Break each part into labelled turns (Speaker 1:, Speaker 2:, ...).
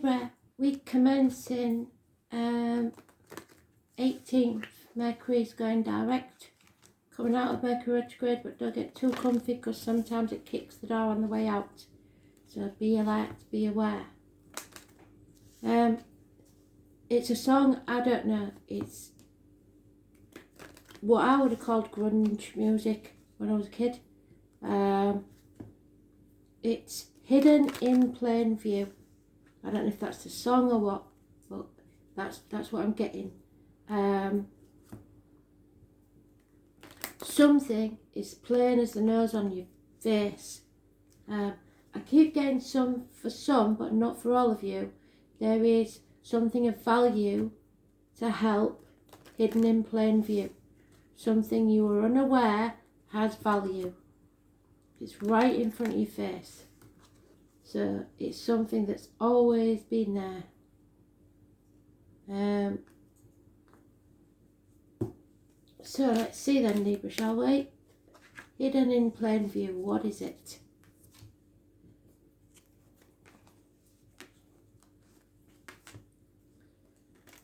Speaker 1: Libra, week commencing 18th. Mercury is going direct, coming out of Mercury retrograde, but don't get too comfy because sometimes it kicks the door on the way out. So be alert, be aware. It's a song, I don't know, it's what I would have called grunge music when I was a kid. It's hidden in plain view. I don't know if that's the song or what, but that's what I'm getting. Something is plain as the nose on your face. I keep getting some for some, but not for all of you. There is something of value to help hidden in plain view. Something you were unaware has value. It's right in front of your face. So it's something that's always been there. So let's see then, Libra, shall we? Hidden in plain view, what is it?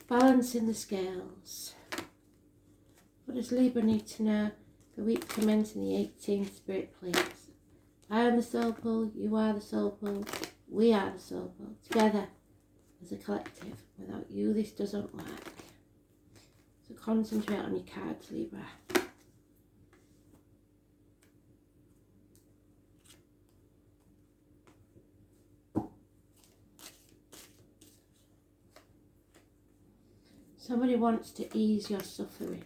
Speaker 1: Balancing the scales. What does Libra need to know the week commencing the 18th, Spirit, please? I am the soul pool, you are the soul pool, we are the soul pool. Together as a collective. Without you, this doesn't work. So concentrate on your cards, Libra. Somebody wants to ease your suffering.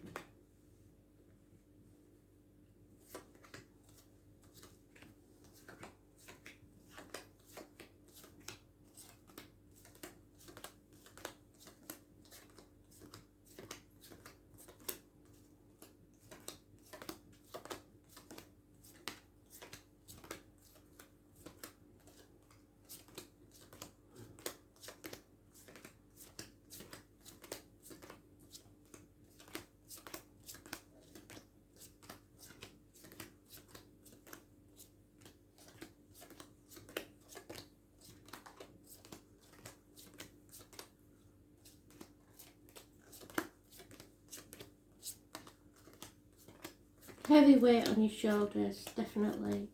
Speaker 1: Heavy weight on your shoulders, definitely.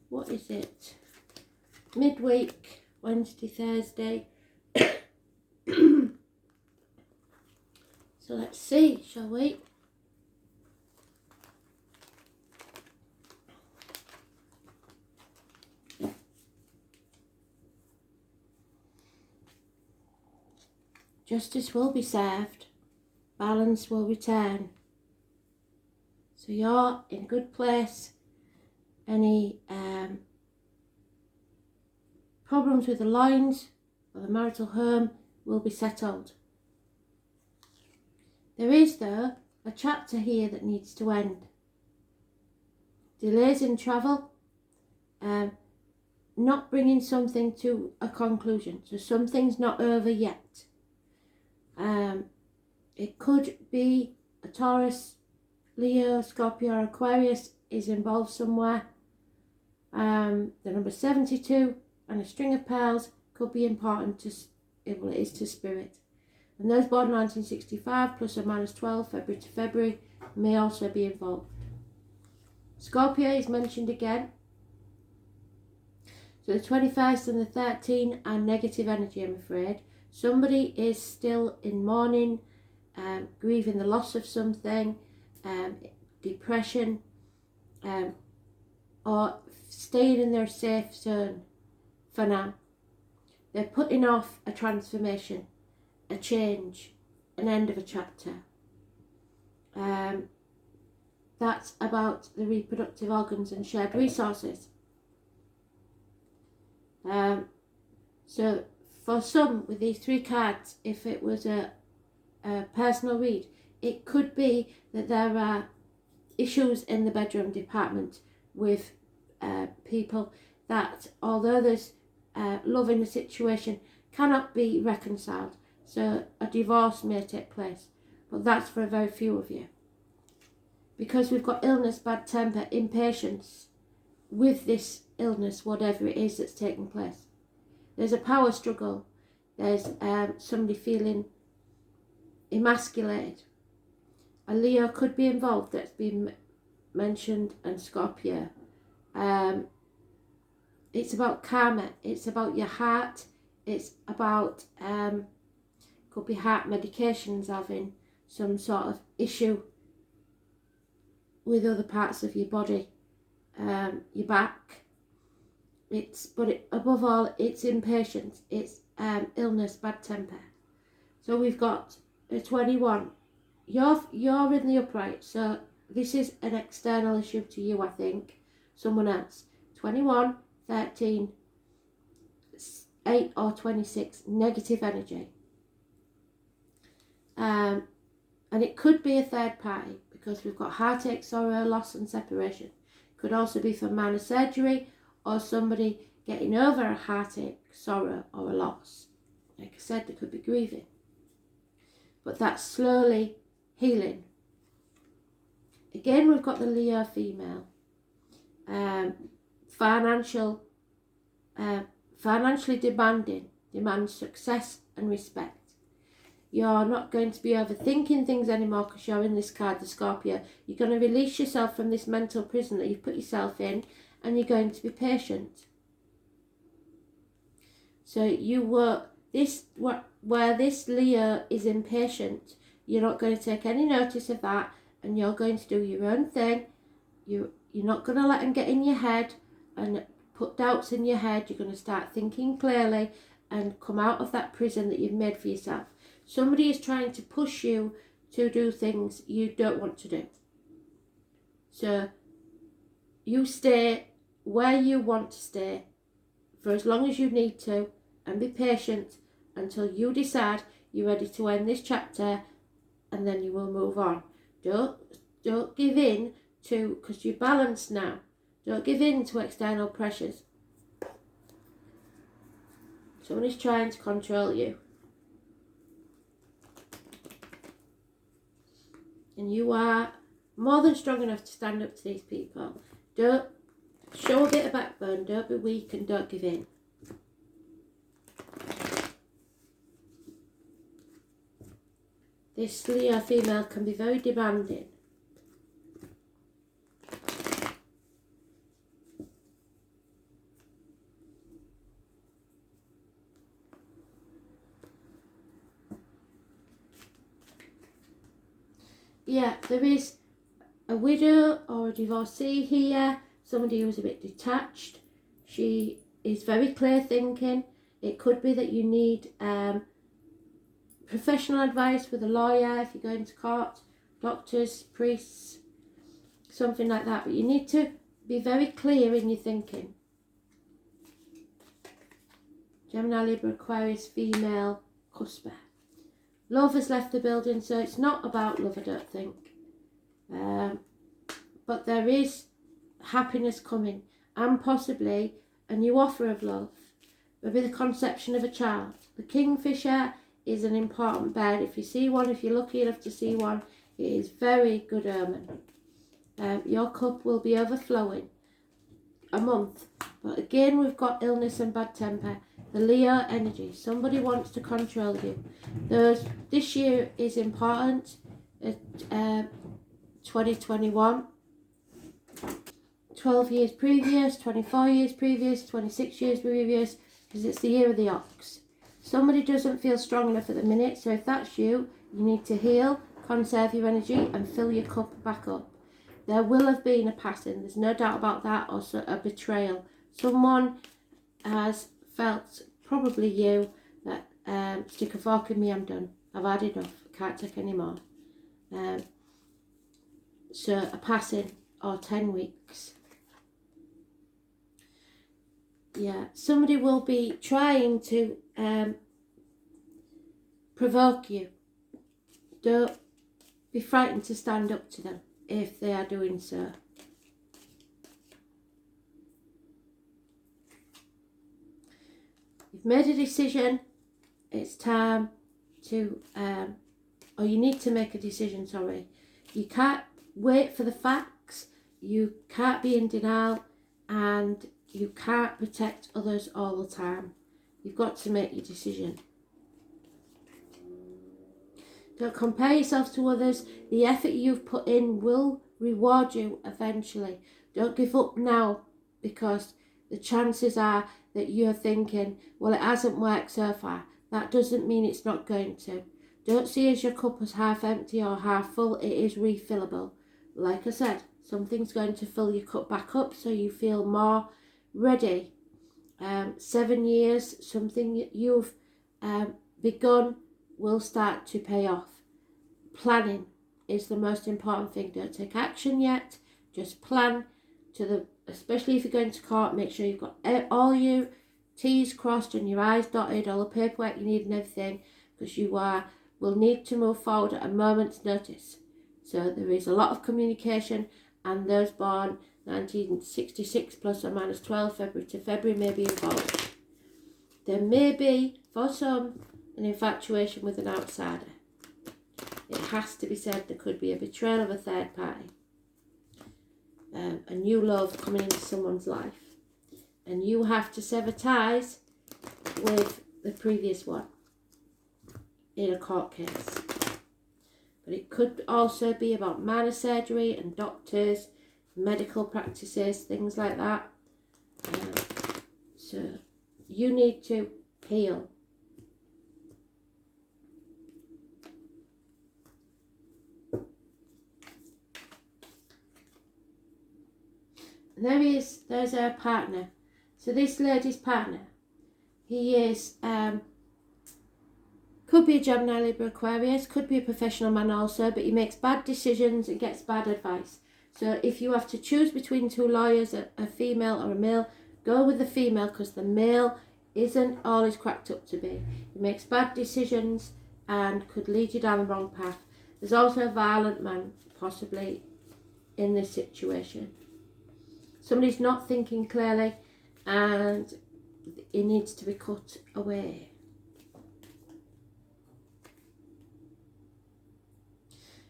Speaker 1: What is it? Midweek, Wednesday, Thursday. So let's see, shall we? Justice will be served. Balance will return. So you're in a good place. Any problems with the lines or the marital home will be settled. There is, though, a chapter here that needs to end. Delays in travel, not bringing something to a conclusion. So something's not over yet. It could be a Taurus, Leo, Scorpio or Aquarius is involved somewhere. The number 72 and a string of pearls could be important to, well, it is to Spirit. And those born 1965 plus or minus 12 February to February may also be involved. Scorpio is mentioned again. So the 21st and the 13th are negative energy, I'm afraid. Somebody is still in mourning, grieving the loss of something, depression, or staying in their safe zone for now. They're putting off a transformation, a change, an end of a chapter. That's about the reproductive organs and shared resources. So for some, with these three cards, if it was a personal read, it could be that there are issues in the bedroom department with people that, although there's love in the situation, cannot be reconciled. So a divorce may take place, but that's for a very few of you. Because we've got illness, bad temper, impatience with this illness, whatever it is that's taking place. There's a power struggle. There's somebody feeling emasculated. A Leo could be involved that's been mentioned, and Scorpio. It's about karma. It's about your heart. It's about could be heart medications, having some sort of issue with other parts of your body, your back. Above all, it's impatience. It's illness, bad temper. So we've got a 21. You're in the upright, so this is an external issue to you, I think. Someone else. 21, 13, 8 or 26, negative energy. And it could be a third party, because we've got heartache, sorrow, loss and separation. It could also be for minor surgery or somebody getting over a heartache, sorrow or a loss. Like I said, there could be grieving. But that's slowly healing. Again, we've got the Leo female. Financially demanding, demands success and respect. You're not going to be overthinking things anymore because you're in this card, the Scorpio. You're going to release yourself from this mental prison that you've put yourself in, and you're going to be patient. So where this Leo is impatient, you're not going to take any notice of that, and you're going to do your own thing. You're not going to let them get in your head and put doubts in your head. You're going to start thinking clearly and come out of that prison that you've made for yourself. Somebody is trying to push you to do things you don't want to do. So you stay where you want to stay for as long as you need to, and be patient until you decide you're ready to end this chapter, and then you will move on. Don't give in to, because you're balanced now, don't give in to external pressures. Someone is trying to control you. And you are more than strong enough to stand up to these people. Don't show a bit of backbone, don't be weak, and don't give in. This Leo female can be very demanding. Yeah, there is a widow or a divorcee here, somebody who's a bit detached. She is very clear thinking. It could be that you need professional advice with a lawyer if you're going to court, doctors, priests, something like that. But you need to be very clear in your thinking. Gemini, Libra, Aquarius, female, cusper. Love has left the building, so it's not about love, I don't think. But there is happiness coming, and possibly a new offer of love. Maybe the conception of a child. The Kingfisher is an important bird. If you see one, if you're lucky enough to see one, it is very good omen. Your cup will be overflowing. A month. But again, we've got illness and bad temper. The Leo energy. Somebody wants to control you. This year is important. 2021. 12 years previous, 24 years previous, 26 years previous, because it's the year of the ox. Somebody doesn't feel strong enough at the minute, so if that's you, you need to heal, conserve your energy and fill your cup back up. There will have been a passing, there's no doubt about that, or a betrayal. Someone has felt, probably you, that stick a fork in me, I'm done. I've had enough, I can't take any more. So a passing or 10 weeks. Yeah, somebody will be trying to provoke you. Don't be frightened to stand up to them if they are doing so. You've made a decision, it's time to, or you need to make a decision, sorry. You can't wait for the facts, you can't be in denial, and you can't protect others all the time. You've got to make your decision. Don't compare yourself to others. The effort you've put in will reward you eventually. Don't give up now, because the chances are that you're thinking, well, it hasn't worked so far. That doesn't mean it's not going to. Don't see as your cup as half empty or half full. It is refillable. Like I said, something's going to fill your cup back up so you feel more ready. 7 years, something you've begun will start to pay off. Planning is the most important thing. Don't take action yet. Just plan especially if you're going to court, make sure you've got all your T's crossed and your I's dotted, all the paperwork you need and everything, because you will need to move forward at a moment's notice. So there is a lot of communication, and those born 1966 plus or minus 12 February to February may be involved. There may be, for some, an infatuation with an outsider. It has to be said, there could be a betrayal of a third party. A new love coming into someone's life. And you have to sever ties with the previous one in a court case. But it could also be about minor surgery and doctors, medical practices, things like that. So you need to heal. There's her partner. So this lady's partner, he is, could be a Gemini, Libra, Aquarius, could be a professional man also, but he makes bad decisions and gets bad advice. So if you have to choose between two lawyers, a female or a male, go with the female, because the male isn't always cracked up to be. He makes bad decisions and could lead you down the wrong path. There's also a violent man possibly in this situation. Somebody's not thinking clearly and it needs to be cut away.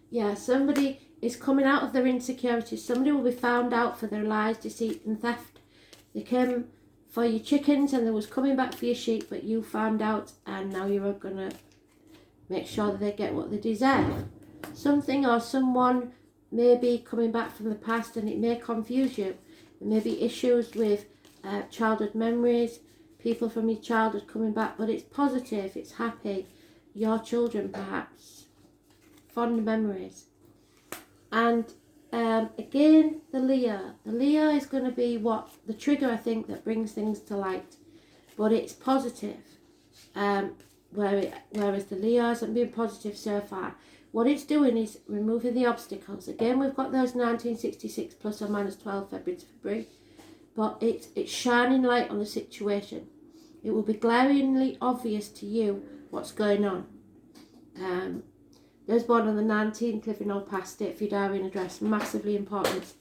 Speaker 1: Yeah, somebody is coming out of their insecurities. Somebody will be found out for their lies, deceit and theft. They came for your chickens and they was coming back for your sheep, but you found out and now you're going to make sure that they get what they deserve. Something or someone may be coming back from the past and it may confuse you. There may be issues with childhood memories, people from your childhood coming back, but it's positive, it's happy. Your children perhaps, fond memories. And again, the Leo. The Leo is going to be the trigger, I think, that brings things to light. But it's positive. Whereas the Leo hasn't been positive so far. What it's doing is removing the obstacles. Again, we've got those 1966 plus or minus 12 February to February. But it's shining light on the situation. It will be glaringly obvious to you what's going on. Those born on the 19th, living or past it, for your diary and address, massively important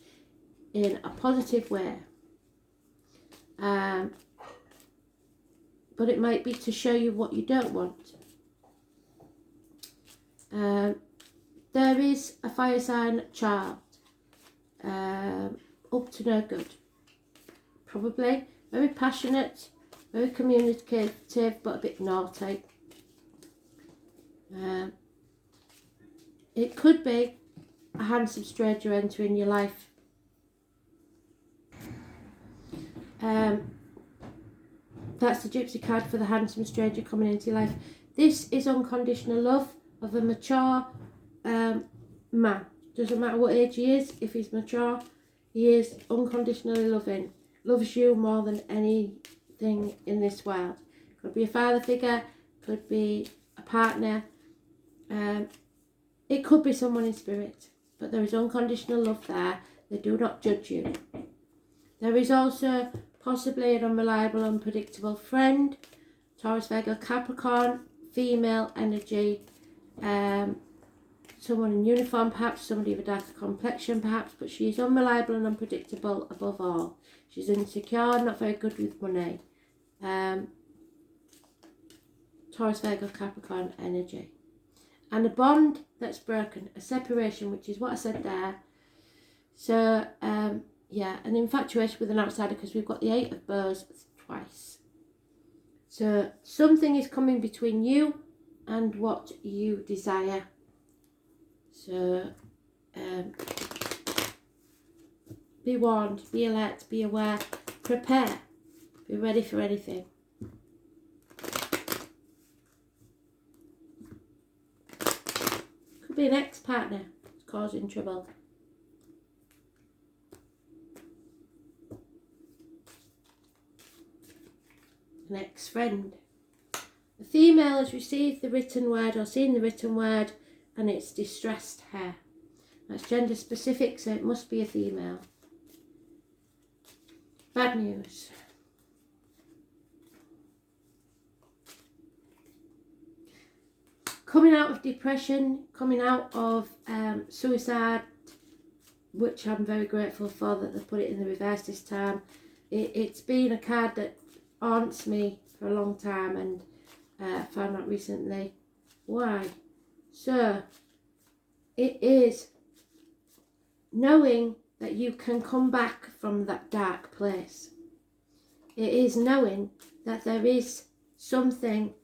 Speaker 1: in a positive way. But it might be to show you what you don't want. There is a fire sign child, up to no good. Probably very passionate, very communicative, but a bit naughty. It could be a handsome stranger entering your life. That's the gypsy card for the handsome stranger coming into your life. This is unconditional love of a mature man. Doesn't matter what age he is, if he's mature, he is unconditionally loving. Loves you more than anything in this world. Could be a father figure, could be a partner. It could be someone in spirit, but there is unconditional love there. They do not judge you. There is also possibly an unreliable, unpredictable friend, Taurus, Virgo, Capricorn, female energy, someone in uniform perhaps, somebody with a darker complexion perhaps, but she is unreliable and unpredictable above all. She's insecure, not very good with money. Taurus, Virgo, Capricorn energy. And a bond that's broken, a separation, which is what I said there. So, yeah, an infatuation with an outsider, because we've got the 8 of Bows twice. So something is coming between you and what you desire. So be warned, be alert, be aware, prepare, be ready for anything. Could be an ex-partner causing trouble. An ex-friend. The female has received the written word or seen the written word and it's distressed her. That's gender specific, so it must be a female. Bad news. Coming out of depression, coming out of suicide, which I'm very grateful for that they put it in the reverse this time. It's been a card that haunts me for a long time, and found out recently why. So it is knowing that you can come back from that dark place. It is knowing that there is something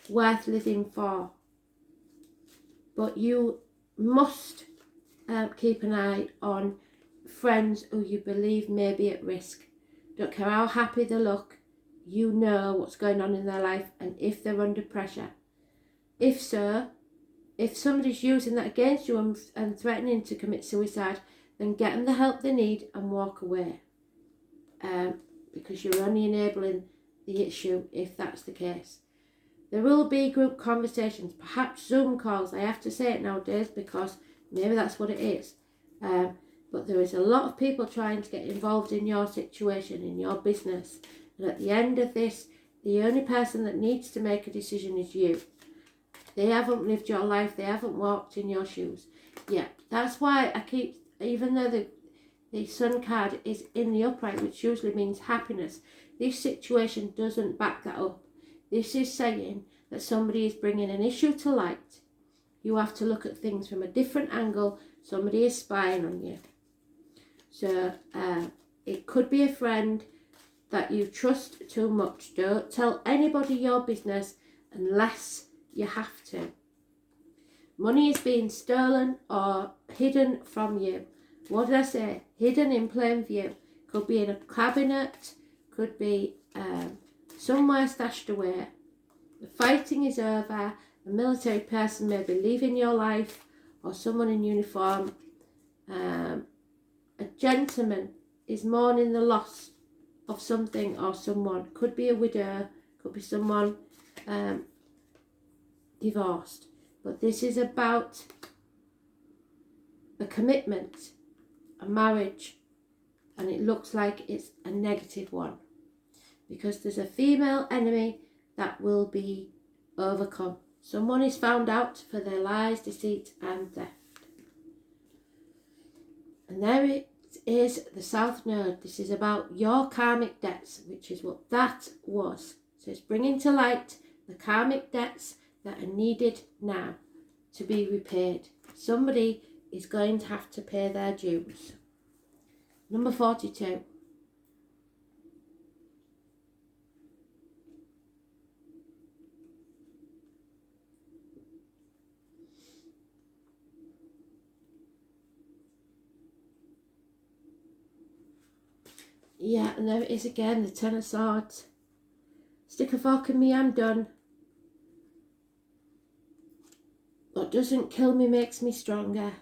Speaker 1: worth living for. But you must keep an eye on friends who you believe may be at risk. Don't care how happy they look, you know what's going on in their life and if they're under pressure. If so, if somebody's using that against you and threatening to commit suicide, then get them the help they need and walk away. Because you're only enabling the issue if that's the case. There will be group conversations, perhaps Zoom calls. I have to say it nowadays because maybe that's what it is. But there is a lot of people trying to get involved in your situation, in your business. And at the end of this, the only person that needs to make a decision is you. They haven't lived your life. They haven't walked in your shoes. Yeah, that's why I keep, even though the sun card is in the upright, which usually means happiness, this situation doesn't back that up. This is saying that somebody is bringing an issue to light. You have to look at things from a different angle. Somebody is spying on you. So it could be a friend that you trust too much. Don't tell anybody your business unless you have to. Money is being stolen or hidden from you. What did I say? Hidden in plain view. Could be in a cabinet, could be somewhere stashed away. The fighting is over. A military person may be leaving your life, or someone in uniform. A gentleman is mourning the loss of something or someone. Could be a widow, could be someone divorced. But this is about a commitment, a marriage, and it looks like it's a negative one. Because there's a female enemy that will be overcome. Someone is found out for their lies, deceit and theft. And there it is, the South Node. This is about your karmic debts, which is what that was. So it's bringing to light the karmic debts that are needed now to be repaid. Somebody is going to have to pay their dues. Number 42. Yeah, and there it is again, the Ten of Swords. Stick a fork in me, I'm done. What doesn't kill me makes me stronger.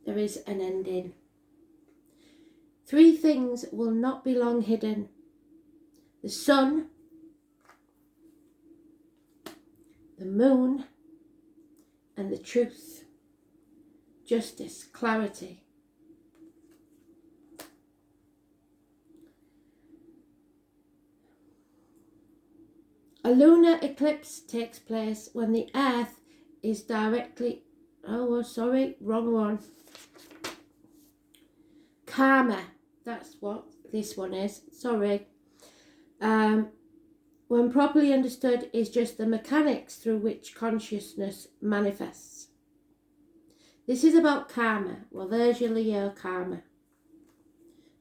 Speaker 1: There is an ending. 3 things will not be long hidden. The sun, the moon, and the truth. Justice, clarity. A lunar eclipse takes place when the earth is directly, wrong one. Karma, that's what this one is, sorry. When properly understood, is just the mechanics through which consciousness manifests. This is about karma. Well, there's your Leo karma.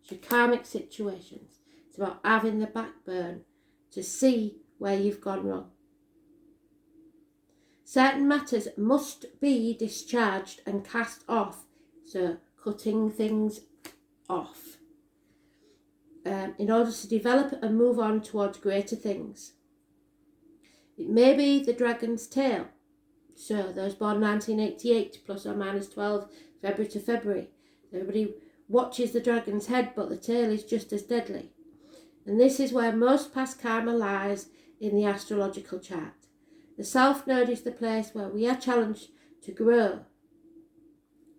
Speaker 1: It's your karmic situations. It's about having the backbone, to see where you've gone wrong. Certain matters must be discharged and cast off, so cutting things off, in order to develop and move on towards greater things. It may be the dragon's tail, so those born 1988 plus or minus 12 February to February. Everybody watches the dragon's head, but the tail is just as deadly. And this is where most past karma lies in the astrological chart. The South Node is the place where we are challenged to grow,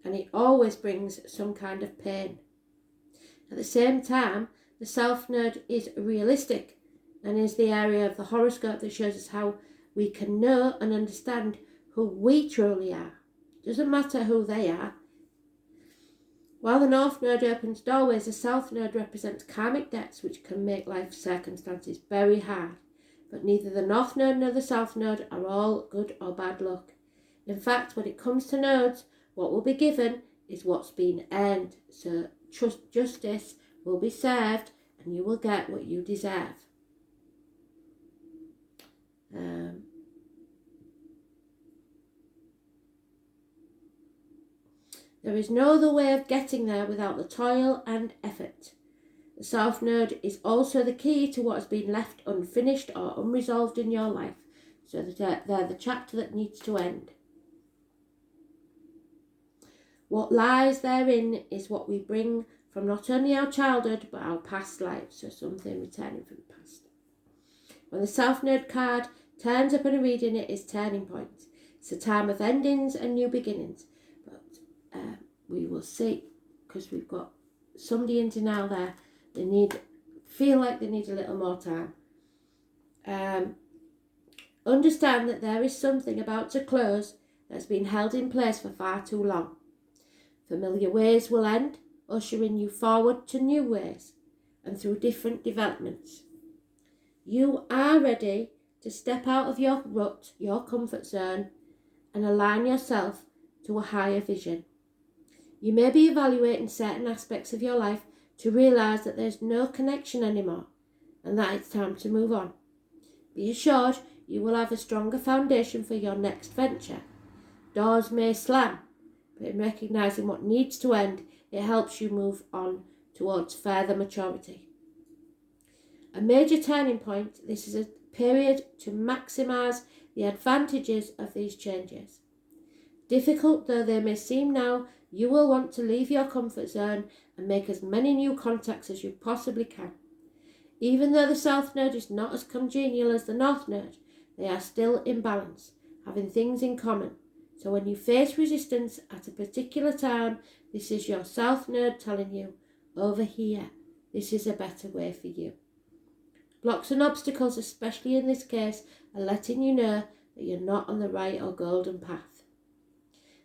Speaker 1: and it always brings some kind of pain. At the same time, the South Node is realistic and is the area of the horoscope that shows us how we can know and understand who we truly are. It doesn't matter who they are. While the North Node opens doorways, the South Node represents karmic debts which can make life circumstances very hard. But neither the North Node nor the South Node are all good or bad luck. In fact, when it comes to nodes, what will be given is what's been earned. So justice will be served and you will get what you deserve. There is no other way of getting there without the toil and effort. The South Node is also the key to what has been left unfinished or unresolved in your life, so that they're the chapter that needs to end. What lies therein is what we bring from not only our childhood but our past lives, so something returning from the past. When the South Node card turns up in a reading, it is turning point. It's a time of endings and new beginnings, but we will see, because we've got somebody in denial there. They feel like they need a little more time. Understand that there is something about to close that's been held in place for far too long. Familiar ways will end, ushering you forward to new ways and through different developments. You are ready to step out of your rut, your comfort zone, and align yourself to a higher vision. You may be evaluating certain aspects of your life to realise that there's no connection anymore and that it's time to move on. Be assured you will have a stronger foundation for your next venture. Doors may slam, but in recognising what needs to end, it helps you move on towards further maturity. A major turning point, this is a period to maximise the advantages of these changes. Difficult though they may seem now, you will want to leave your comfort zone and make as many new contacts as you possibly can. Even though the South Node is not as congenial as the North Node, they are still in balance, having things in common. So when you face resistance at a particular time, this is your South Node telling you, over here, this is a better way for you. Blocks and obstacles, especially in this case, are letting you know that you're not on the right or golden path.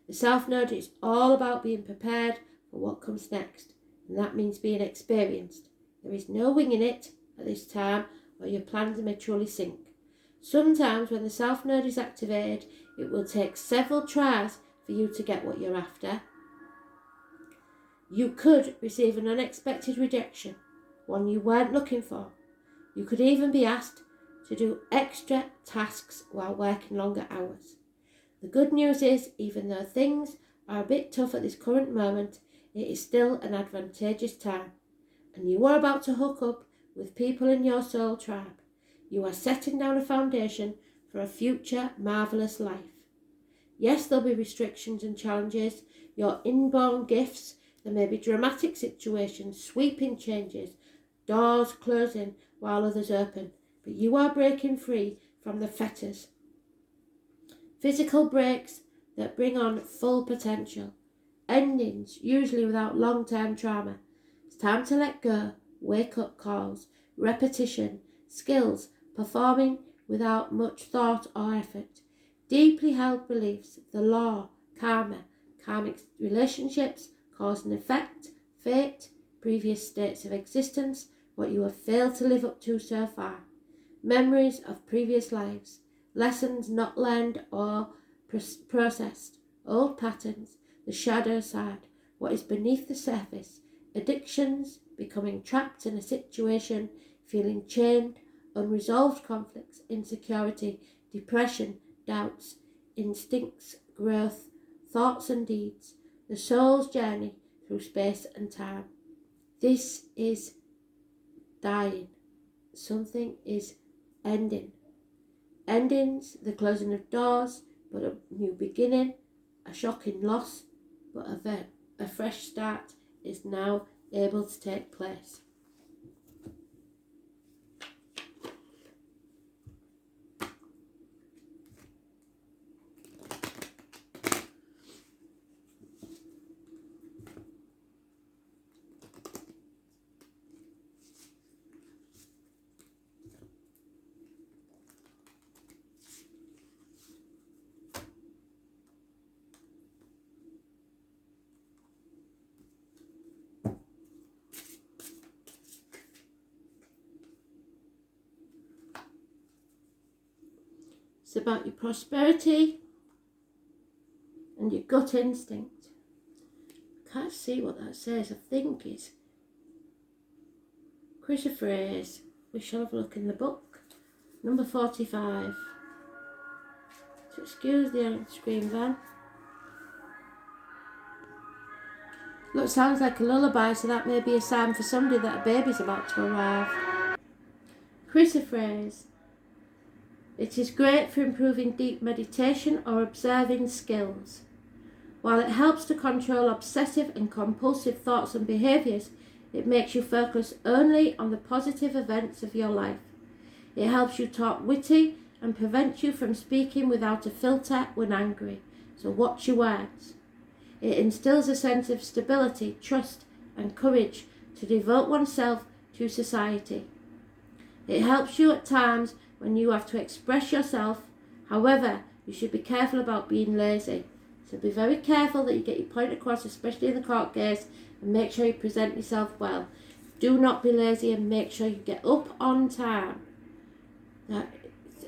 Speaker 1: The South Node is all about being prepared for what comes next, and that means being experienced. There is no winging it at this time, or your plans may truly sink. Sometimes when the South Node is activated, it will take several tries for you to get what you're after. You could receive an unexpected rejection, one you weren't looking for. You could even be asked to do extra tasks while working longer hours. The good news is, even though things are a bit tough at this current moment, it is still an advantageous time, and you are about to hook up with people in your soul tribe. You are setting down a foundation for a future marvellous life. Yes, there'll be restrictions and challenges, your inborn gifts. There may be dramatic situations, sweeping changes, doors closing while others open, but you are breaking free from the fetters. Physical breaks that bring on full potential. Endings, usually without long-term trauma. It's time to let go, wake-up calls, repetition, skills, performing without much thought or effort. Deeply held beliefs, the law, karma, karmic relationships, cause and effect, fate, previous states of existence, what you have failed to live up to so far. Memories of previous lives. Lessons not learned or processed, old patterns, the shadow side, what is beneath the surface, addictions, becoming trapped in a situation, feeling chained unresolved conflicts, insecurity, depression, doubts, instincts, growth, thoughts and deeds, the soul's journey through space and time. This is dying. Something is ending. Endings, the closing of doors, but a new beginning, a shocking loss, but a fresh start is now able to take place. It's about your prosperity and your gut instinct. Can't see what that says. I think it's crucifix. We shall have a look in the book. Number 45. So excuse the on-screen van. Look, sounds like a lullaby, so that may be a sign for somebody that a baby's about to arrive. Crucifix. It is great for improving deep meditation or observing skills. While it helps to control obsessive and compulsive thoughts and behaviours, it makes you focus only on the positive events of your life. It helps you talk witty and prevents you from speaking without a filter when angry. So watch your words. It instills a sense of stability, trust and courage to devote oneself to society. It helps you at times when you have to express yourself. However, you should be careful about being lazy. So be very careful that you get your point across, especially in the court case, and make sure you present yourself well. Do not be lazy and make sure you get up on time. That's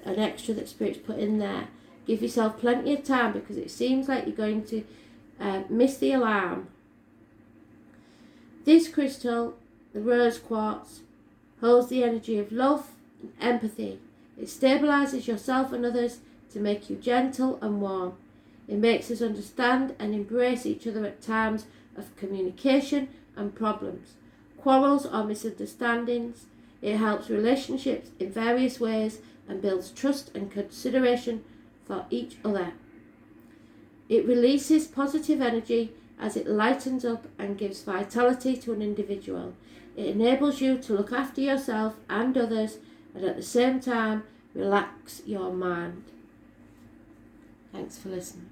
Speaker 1: an extra that Spirit's put in there. Give yourself plenty of time because it seems like you're going to miss the alarm. This crystal, the rose quartz, holds the energy of love and empathy. It stabilizes yourself and others to make you gentle and warm. It makes us understand and embrace each other at times of communication and problems, quarrels or misunderstandings. It helps relationships in various ways and builds trust and consideration for each other. It releases positive energy as it lightens up and gives vitality to an individual. It enables you to look after yourself and others and at the same time relax your mind. Thanks for listening.